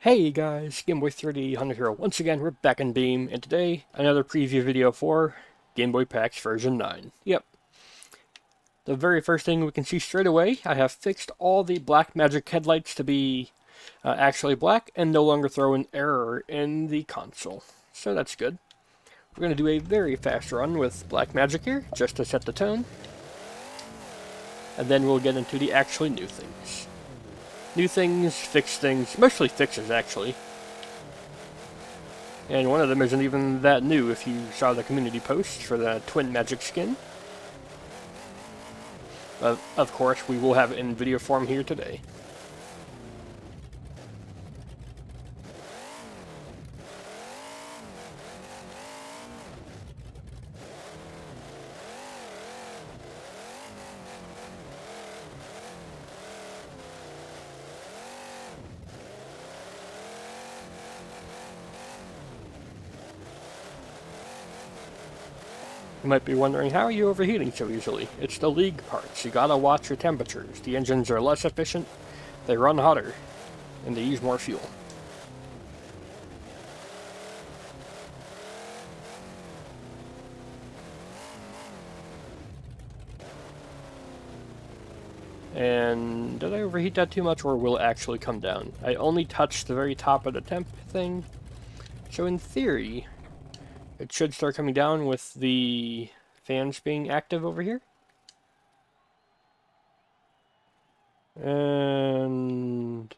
Hey guys, GameBoy30 here. Once again, we're back in Beam, and today, another preview video for Game Boy Packs version 9. Yep. The very first thing we can see straight away, I have fixed all the black magic headlights to be actually black and no longer throw an error in the console. So that's good. We're going to do a very fast run with black magic here, just to set the tone. And then we'll get into the actually new things. New things, fixed things, mostly fixes actually. And one of them isn't even that new if you saw the community post for the Twin Magic skin. Of course, we will have it in video form here today. You might be wondering, how are you overheating so easily? It's the league parts. You gotta watch your temperatures. The engines are less efficient, they run hotter, and they use more fuel. And did I overheat that too much, or will it actually come down? I only touched the very top of the temp thing, so in theory, it should start coming down with the fans being active over here. And...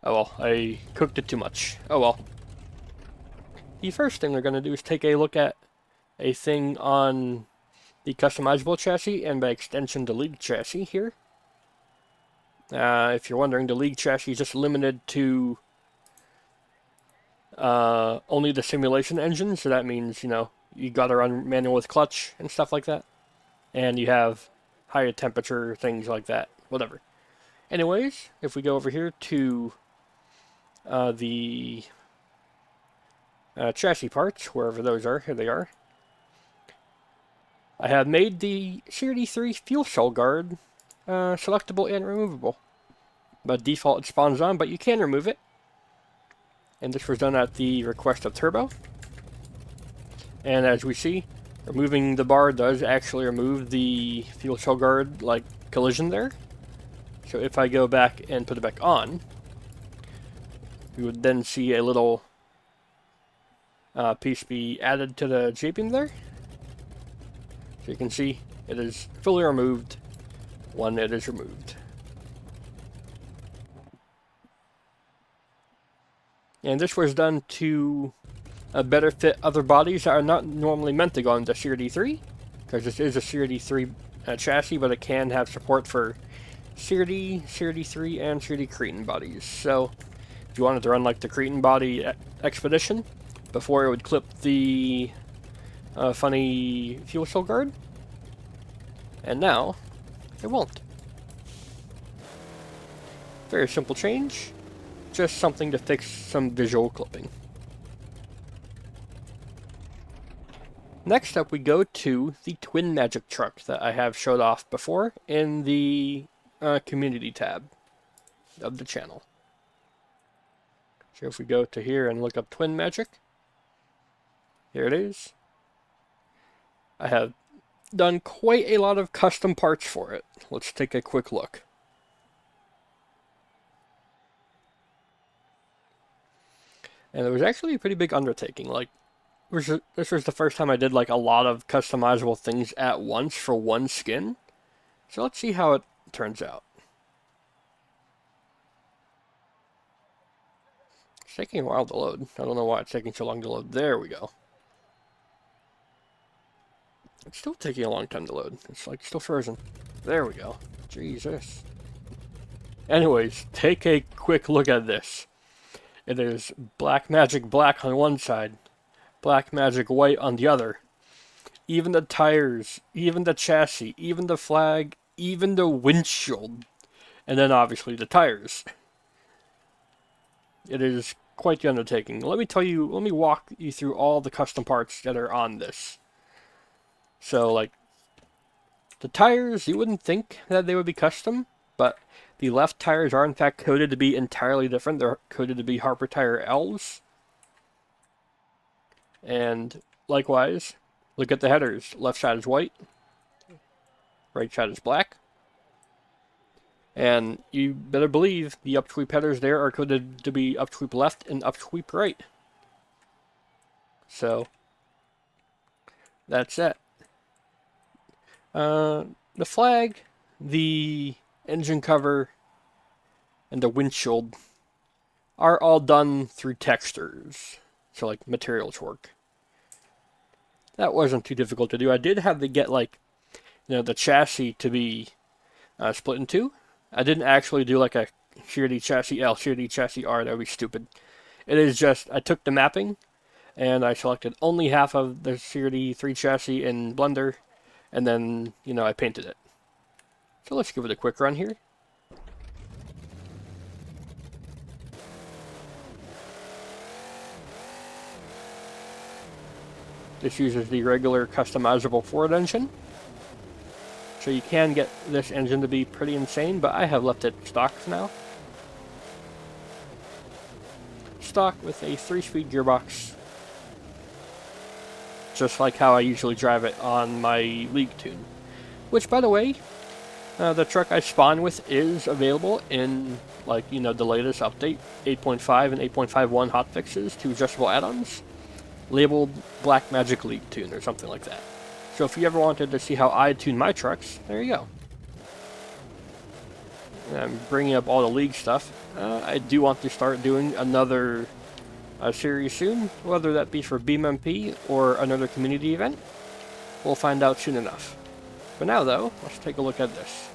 oh well, I cooked it too much. Oh well. The first thing we're going to do is take a look at a thing on the customizable chassis, and by extension the League chassis here. If you're wondering, the League chassis is just limited to only the simulation engine, so that means, you know, you gotta run manual with clutch and stuff like that. And you have higher temperature, things like that, whatever. Anyways, if we go over here to the chassis parts, wherever those are, here they are. I have made the CRD 3 fuel cell guard selectable and removable. By default it spawns on, but you can remove it. And this was done at the request of Turbo. And as we see, removing the bar does actually remove the fuel cell guard, like, collision there. So if I go back and put it back on, we would then see a little piece be added to the J-beam there. So you can see it is fully removed when it is removed. And this was done to better fit other bodies that are not normally meant to go into CRD 3, because this is a CRD 3 chassis, but it can have support for CRD, CRD 3, and CRD Cretan bodies. So if you wanted to run like the Cretan body Expedition, before it would clip the funny fuel cell guard, and now it won't. Very simple change, just something to fix some visual clipping. Next up we go to the Twin Magic Truck that I have showed off before in the community tab of the channel. So if we go to here and look up Twin Magic, here it is. I have done quite a lot of custom parts for it. Let's take a quick look. And it was actually a pretty big undertaking. Like, this was the first time I did like a lot of customizable things at once for one skin. So let's see how it turns out. It's taking a while to load. I don't know why it's taking so long to load. There we go. It's still taking a long time to load. It's like still frozen. There we go. Jesus. Anyways, take a quick look at this. It is black magic black on one side, black magic white on the other. Even the tires, even the chassis, even the flag, even the windshield, and then obviously the tires. It is quite the undertaking. Let me walk you through all the custom parts that are on this. So, like, the tires, you wouldn't think that they would be custom, but The left tires are in fact coded to be entirely different. They're coded to be Harper Tire L's. And likewise, look at the headers. Left side is white, right side is black. And you better believe the upsweep headers there are coded to be upsweep left and upsweep right. So, that's it. The flag, the engine cover, and the windshield are all done through textures. So like materials work. That wasn't too difficult to do. I did have to get like, the chassis to be split in two. I didn't actually do like a CRD chassis L, CRD chassis R. That would be stupid. It is just, I took the mapping and I selected only half of the CRD 3 chassis in Blender, and then, I painted it. So let's give it a quick run here. This uses the regular customizable Ford engine. So you can get this engine to be pretty insane, but I have left it stock for now. Stock with a 3-speed gearbox. Just like how I usually drive it on my League tune. Which, by the way, the truck I spawn with is available in, the latest update, 8.5 and 8.51 hotfixes to adjustable add-ons, labeled Black Magic League Tune or something like that. So if you ever wanted to see how I tune my trucks, there you go. And I'm bringing up all the League stuff. I do want to start doing another series soon, whether that be for BeamNG or another community event. We'll find out soon enough. For now, though, let's take a look at this.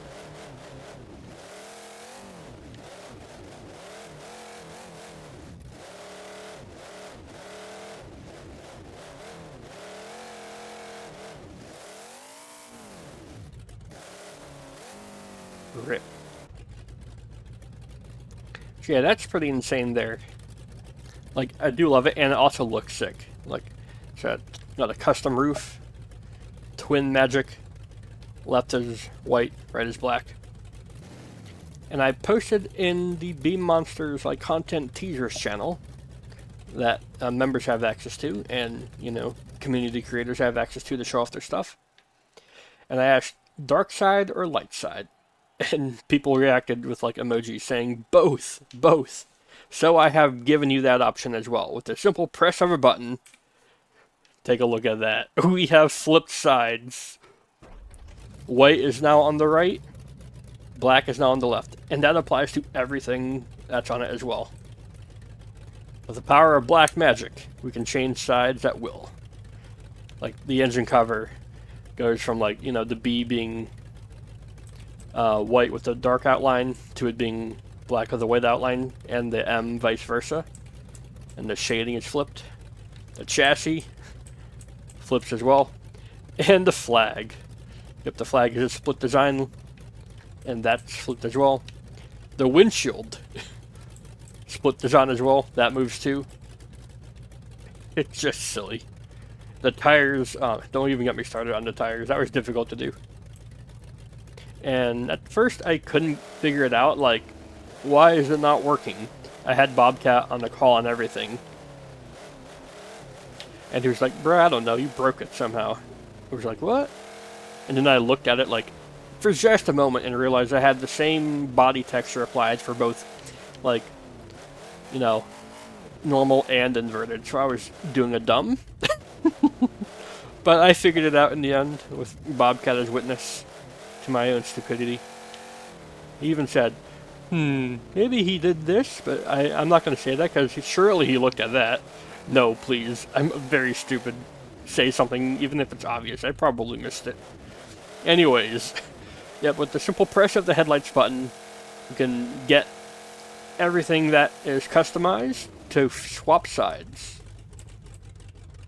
Rip. So yeah, that's pretty insane there. Like, I do love it, and it also looks sick. Like, it's got a custom roof, twin magic, left is white, right is black. And I posted in the Beam Monsters content teasers channel that members have access to, and community creators have access to show off their stuff. And I asked dark side or light side, and people reacted with emojis saying both. So I have given you that option as well with the simple press of a button. Take a look at that. We have flipped sides. White is now on the right, black is now on the left, and that applies to everything that's on it as well. With the power of black magic, we can change sides at will. Like the engine cover goes from the B being white with the dark outline to it being black with the white outline, and the M vice versa. And the shading is flipped. The chassis flips as well. And the flag. Yep, the flag is a split design, and that's flipped as well. The windshield, split design as well. That moves too. It's just silly. The tires, don't even get me started on the tires. That was difficult to do. And at first I couldn't figure it out, why is it not working? I had Bobcat on the call and everything. And he was like, bro, I don't know, you broke it somehow. I was like, what? And then I looked at it for just a moment and realized I had the same body texture applied for both, normal and inverted. So I was doing a dumb. But I figured it out in the end with Bobcat as witness to my own stupidity. He even said, maybe he did this, but I'm not going to say that because surely he looked at that. No, please. I'm very stupid. Say something, even if it's obvious. I probably missed it. Anyways, yeah, with the simple press of the headlights button, you can get everything that is customized to swap sides.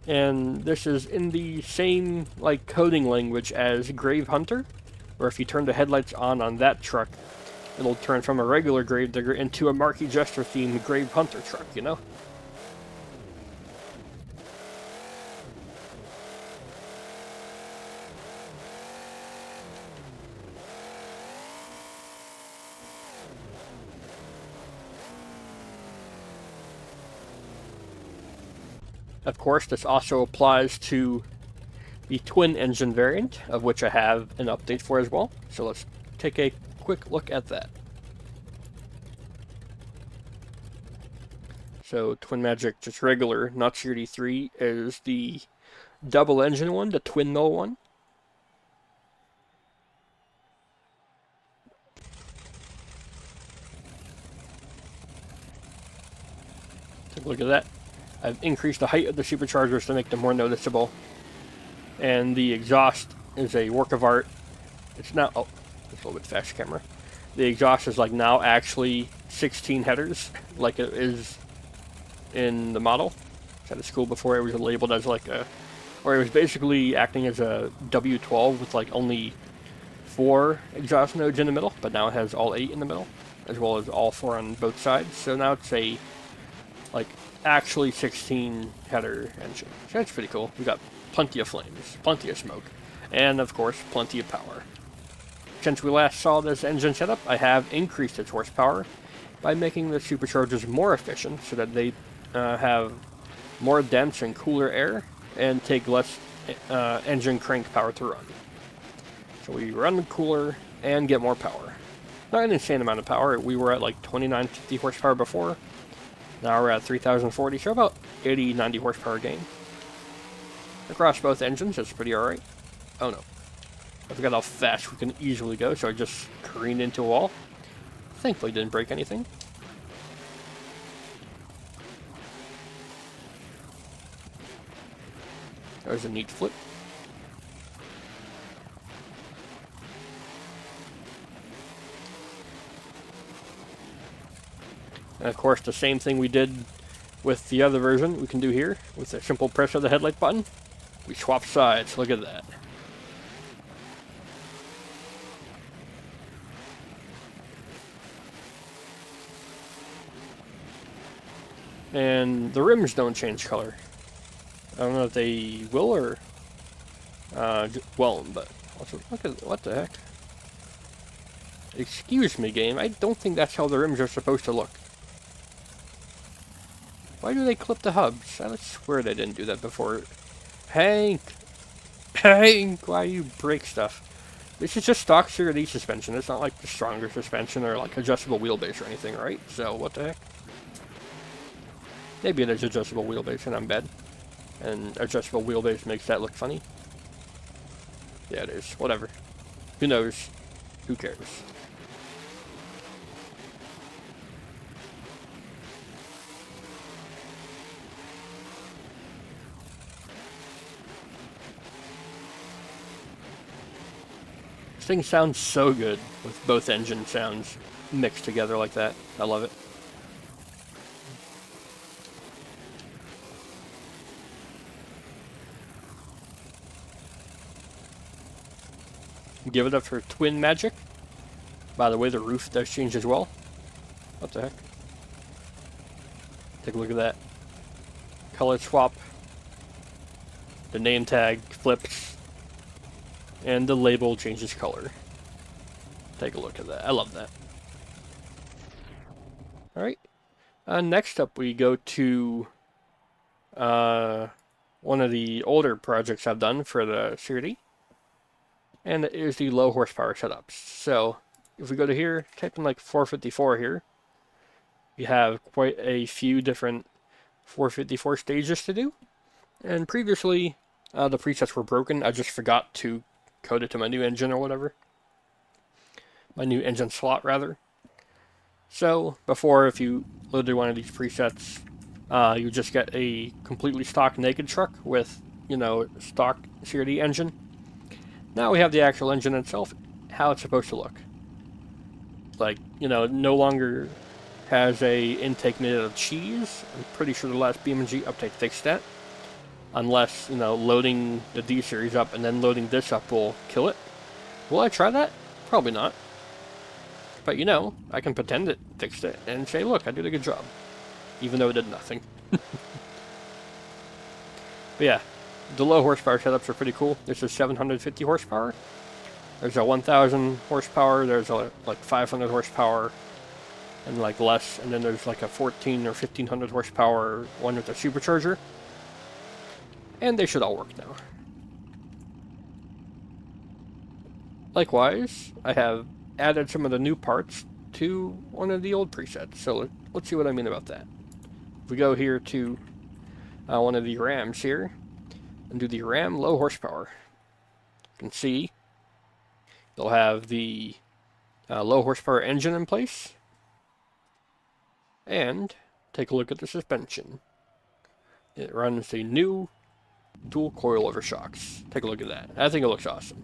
And this is in the same coding language as Grave Hunter, where if you turn the headlights on that truck, it'll turn from a regular Gravedigger into a Marquis Jester themed Grave Hunter truck, Of course, this also applies to the twin engine variant, of which I have an update for as well. So let's take a quick look at that. So Twin Magic, just regular, not CRD 3, is the double engine one, the twin mill one. Take a look at that. I've increased the height of the superchargers to make them more noticeable. And the exhaust is a work of art. It's now, oh, it's a little bit fast camera. The exhaust is like now actually 16 headers, like it is in the model. At a school before it was labeled as like a, or it was basically acting as a W12 with like only 4 exhaust nodes in the middle, but now it has all 8 in the middle, as well as all 4 on both sides. So now it's a like actually 16 header engine. So that's pretty cool. We got plenty of flames, plenty of smoke, and of course plenty of power. Since we last saw this engine setup, I have increased its horsepower by making the superchargers more efficient so that they have more dense and cooler air and take less engine crank power to run. So we run cooler and get more power. Not an insane amount of power. We were at like 2950 horsepower before. Now we're at 3040, so about 80-90 horsepower gain. Across both engines, that's pretty alright. Oh no. I forgot how fast we can easily go, so I just careened into a wall. Thankfully didn't break anything. That was a neat flip. And of course, the same thing we did with the other version we can do here with a simple press of the headlight button. We swap sides. Look at that. And the rims don't change color. I don't know if they will or won't, but also, look at what the heck. Excuse me, game. I don't think that's how the rims are supposed to look. Why do they clip the hubs? I swear they didn't do that before. Hank! Hank! Why do you break stuff? This is just stock CRD suspension. It's not like the stronger suspension or like adjustable wheelbase or anything, right? So, what the heck? Maybe it is adjustable wheelbase and I'm bad. And adjustable wheelbase makes that look funny. Yeah, it is. Whatever. Who knows? Who cares? This thing sounds so good with both engine sounds mixed together like that. I love it. Give it up for Twin Magic. By the way, the roof does change as well. What the heck? Take a look at that. Color swap. The name tag flips. And the label changes color. Take a look at that. I love that. Alright. Next up we go to one of the older projects I've done for the CRD. And it is the low horsepower setups. So if we go to here, type in like 454 here, you have quite a few different 454 stages to do. And previously, the presets were broken. I just forgot to code it to my new engine or whatever. My new engine slot, rather. So before, if you loaded one of these presets, you just get a completely stock naked truck with, you know, stock CRD engine. Now we have the actual engine itself, how it's supposed to look. Like, you know, it no longer has a intake made out of cheese. I'm pretty sure the last BeamNG update fixed that. Unless, you know, loading the D series up and then loading this up will kill it. Will I try that? Probably not. But, you know, I can pretend it fixed it and say, look, I did a good job. Even though it did nothing. But yeah. The low horsepower setups are pretty cool. This is 750 horsepower. There's a 1000 horsepower, there's a like 500 horsepower, and like less, and then there's like a 14 or 1500 horsepower one with a supercharger. And they should all work now. Likewise, I have added some of the new parts to one of the old presets. So let's see what I mean about that. If we go here to one of the RAMs here, and do the RAM low horsepower, you can see they'll have the low horsepower engine in place. And take a look at the suspension. It runs the new dual coilover shocks. Take a look at that. I think it looks awesome.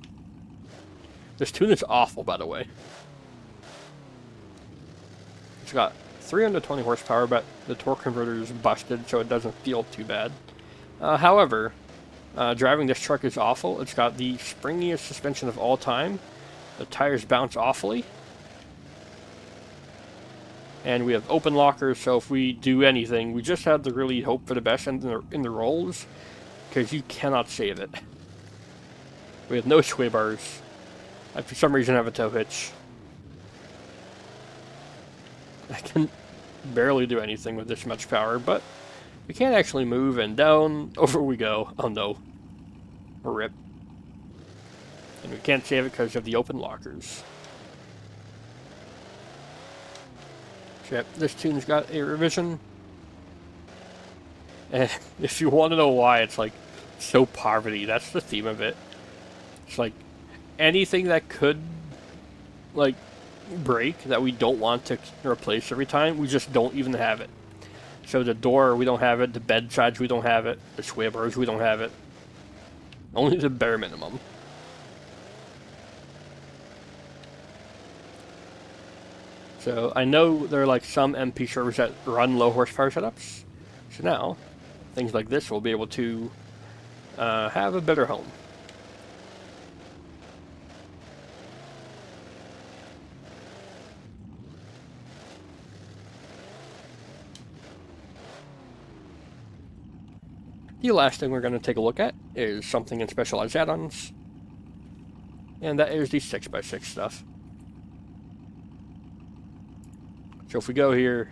This tune is awful, by the way. It's got 320 horsepower, but the torque converter is busted, so it doesn't feel too bad. However, driving this truck is awful. It's got the springiest suspension of all time. The tires bounce awfully. And we have open lockers, so if we do anything, we just have to really hope for the best in the rolls, because you cannot save it. We have no sway bars. I, for some reason, have a tow hitch. I can barely do anything with this much power, but we can't actually move, and down, over we go. Oh no. Rip. And we can't save it because of the open lockers. Yep, this tune's got a revision. And if you want to know why, it's like so poverty. That's the theme of it. It's like anything that could like break that we don't want to replace every time, we just don't even have it. So the door, we don't have it. The bed sides, we don't have it. The sway bars, we don't have it. Only the bare minimum. So I know there are like some MP servers that run low horsepower setups. So now, things like this will be able to have a better home. The last thing we're going to take a look at is something in specialized add-ons. And that is the 6x6 stuff. So if we go here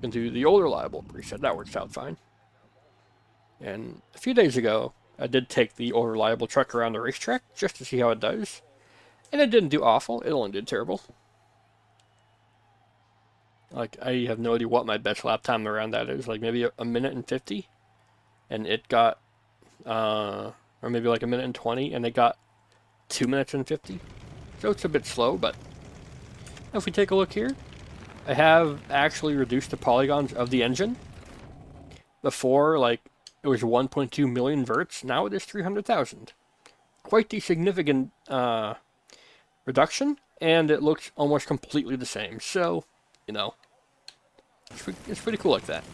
into the old reliable preset, that works out fine. And a few days ago, I did take the old reliable truck around the racetrack just to see how it does. And it didn't do awful, it only did terrible. Like, I have no idea what my best lap time around that is, like maybe a minute and 50. And it got, or maybe like a minute and 20, and it got 2 minutes and 50. So it's a bit slow, but if we take a look here, I have actually reduced the polygons of the engine. Before, like, it was 1.2 million verts. Now it is 300,000. Quite the significant reduction, and it looks almost completely the same. So, you know, it's pretty cool like that.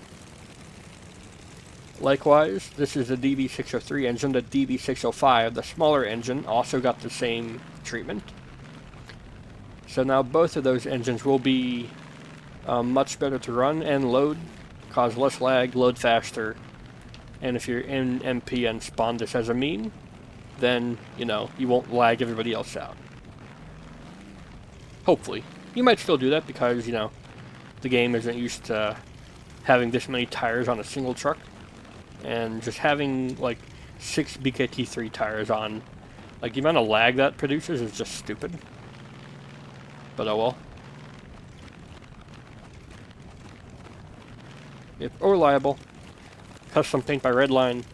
Likewise, this is the DB603 engine. The DB605, the smaller engine, also got the same treatment. So now both of those engines will be much better to run and load, cause less lag, load faster, and if you're in MP and spawn this as a mean, then, you know, you won't lag everybody else out. Hopefully. You might still do that because, you know, the game isn't used to having this many tires on a single truck, and just having, like, 6 BKT3 tires on, like, the amount of lag that produces is just stupid. But oh well. Yep, or reliable. Custom paint by Redline.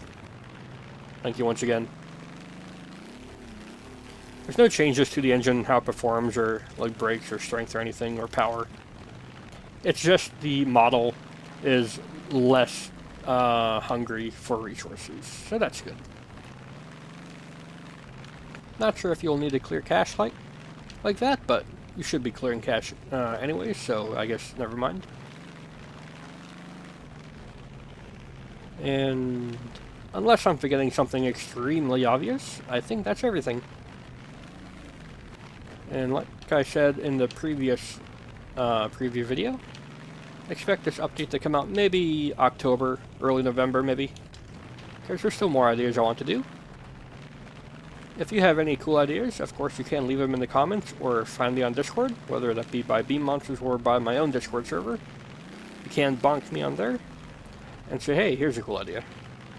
Thank you once again. There's no changes to the engine, how it performs, or like brakes, or strength, or anything, or power. It's just the model is less hungry for resources, so that's good. Not sure if you'll need to clear cache like that, but you should be clearing cache anyway, so I guess never mind. And unless I'm forgetting something extremely obvious, I think that's everything. And like I said in the previous preview video, expect this update to come out maybe October, early November maybe, because there's still more ideas I want to do. If you have any cool ideas, of course you can leave them in the comments or find me on Discord, whether that be by Beam Monsters or by my own Discord server. You can bonk me on there and say, hey, here's a cool idea.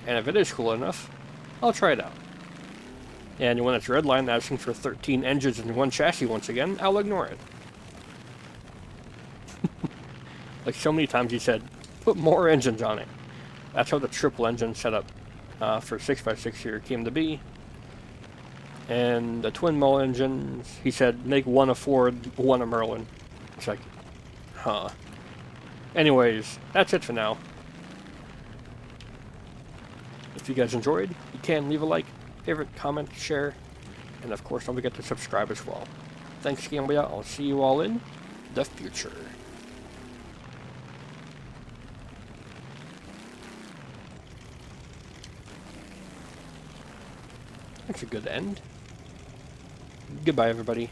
And if it is cool enough, I'll try it out. And when it's redline asking for 13 engines in one chassis once again, I'll ignore it. Like so many times he said, put more engines on it. That's how the triple engine setup for 6x6 here came to be. And the twin mull engines, he said, make one a Ford, one a Merlin. It's like, huh. Anyways, that's it for now. If you guys enjoyed, you can leave a like, favorite, comment, share, and of course don't forget to subscribe as well. Thanks again, I'll see you all in the future. That's a good end. Goodbye, everybody.